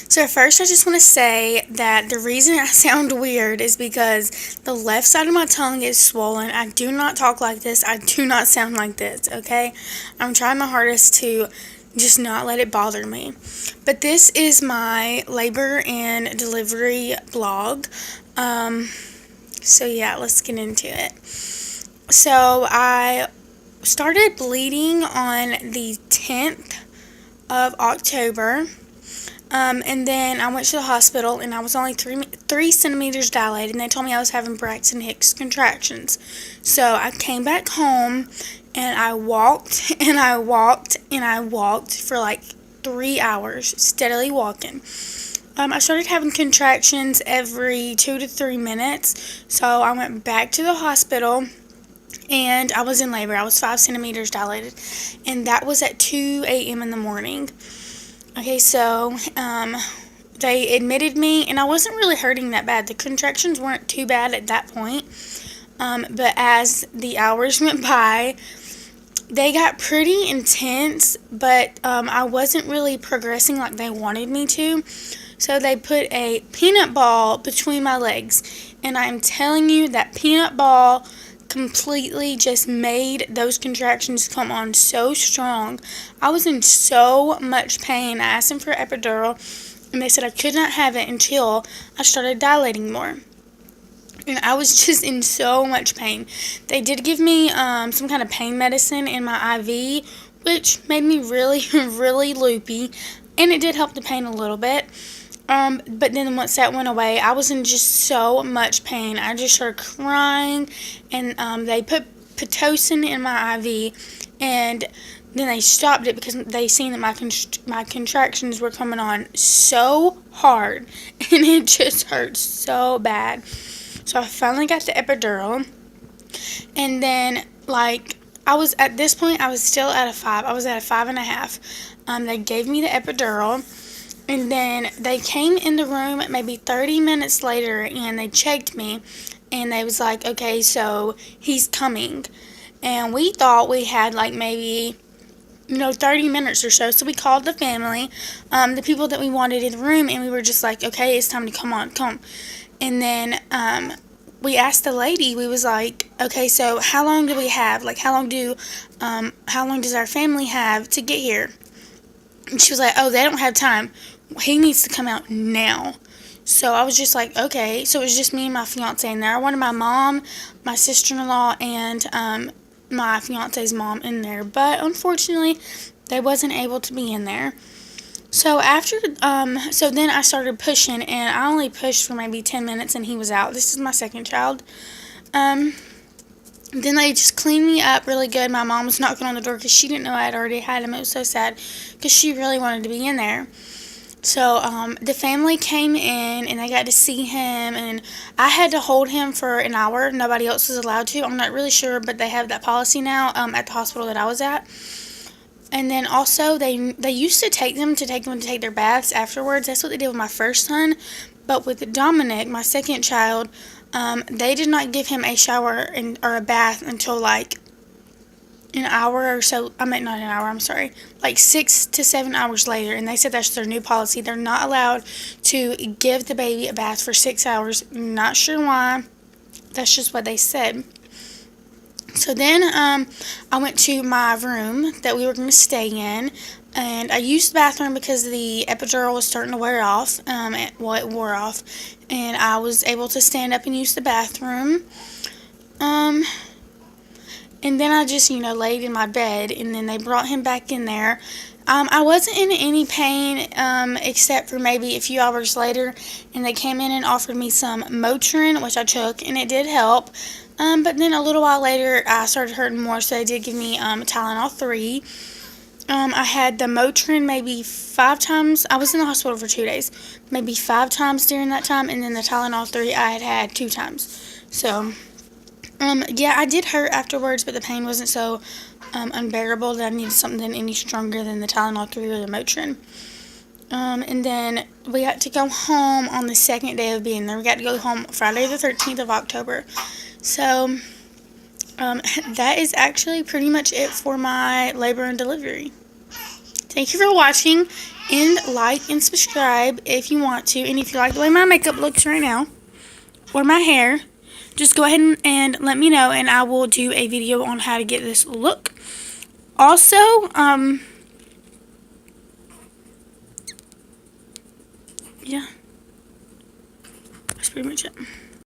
So first I just want to say that the reason I sound weird is because the left side of my tongue is swollen. I do not talk like this. I do not sound like this, okay? I'm trying my hardest to just not let it bother me. But this is my labor and delivery blog. So yeah, let's get into it. So I started bleeding on the 10th of October. And then I went to the hospital, and I was only 3 centimeters dilated, and they told me I was having Braxton Hicks contractions. So I came back home, and I walked, and I walked, and I walked for like 3 hours, steadily walking. I started having contractions every 2 to 3 minutes, so I went back to the hospital, and I was in labor. I was 5 centimeters dilated, and that was at 2 a.m. in the morning. Okay, so they admitted me, and I wasn't really hurting that bad. The contractions weren't too bad at that point, but as the hours went by, they got pretty intense, but I wasn't really progressing like they wanted me to. So they put a peanut ball between my legs, and I'm telling you that peanut ball completely just made those contractions come on so strong. I was in so much pain. I asked them for epidural, and they said I could not have it until I started dilating more. And I was just in so much pain. They did give me some kind of pain medicine in my IV, which made me really, really loopy, and it did help the pain a little bit. But then once that went away, I was in just so much pain. I just started crying, and they put Pitocin in my IV, and then they stopped it because they seen that my contractions were coming on so hard, and it just hurt so bad. So I finally got the epidural, and then I was at this point I was still at a 5. I was at a 5.5. They gave me the epidural. And then they came in the room maybe 30 minutes later, and they checked me, and they was like, okay, so he's coming. And we thought we had maybe 30 minutes or so. So we called the family, the people that we wanted in the room, and we were just like, okay, it's time to come. And then we asked the lady, we was like, okay, so how long do we have? How long does our family have to get here? And she was like, oh, they don't have time. He needs to come out now. So I was just like, okay. So it was just me and my fiance in there. I wanted my mom, my sister-in-law, and my fiance's mom in there. But unfortunately, they wasn't able to be in there. So so then I started pushing, and I only pushed for maybe 10 minutes, and he was out. This is my second child. Then they just cleaned me up really good. My mom was knocking on the door because she didn't know I had already had him. It was so sad because she really wanted to be in there. So the family came in, and they got to see him, and I had to hold him for an hour. Nobody else was allowed to. I'm not really sure, but they have that policy now at the hospital that I was at. And then also they used to take them to take their baths afterwards. That's what they did with my first son. But with Dominic, my second child, they did not give him a shower or a bath until an hour or so. I meant not an hour, I'm sorry. 6 to 7 hours later. And they said that's their new policy. They're not allowed to give the baby a bath for 6 hours. Not sure why. That's just what they said. So then I went to my room that we were going to stay in. And I used the bathroom because the epidural was starting to wear off. It wore off. And I was able to stand up and use the bathroom. And then I just, laid in my bed, and then they brought him back in there. I wasn't in any pain except for maybe a few hours later, and they came in and offered me some Motrin, which I took, and it did help. But then a little while later, I started hurting more, so they did give me Tylenol 3. I had the Motrin maybe 5 times. I was in the hospital for 2 days. Maybe 5 times during that time, and then the Tylenol 3 I had 2 times. So yeah, I did hurt afterwards, but the pain wasn't so unbearable that I needed something any stronger than the Tylenol 3 or the Motrin. And then we got to go home on the second day of being there. We got to go home Friday the 13th of October. So that is actually pretty much it for my labor and delivery. Thank you for watching, and like and subscribe if you want to. And if you like the way my makeup looks right now, or my hair, just go ahead and let me know, and I will do a video on how to get this look. Also, yeah, that's pretty much it.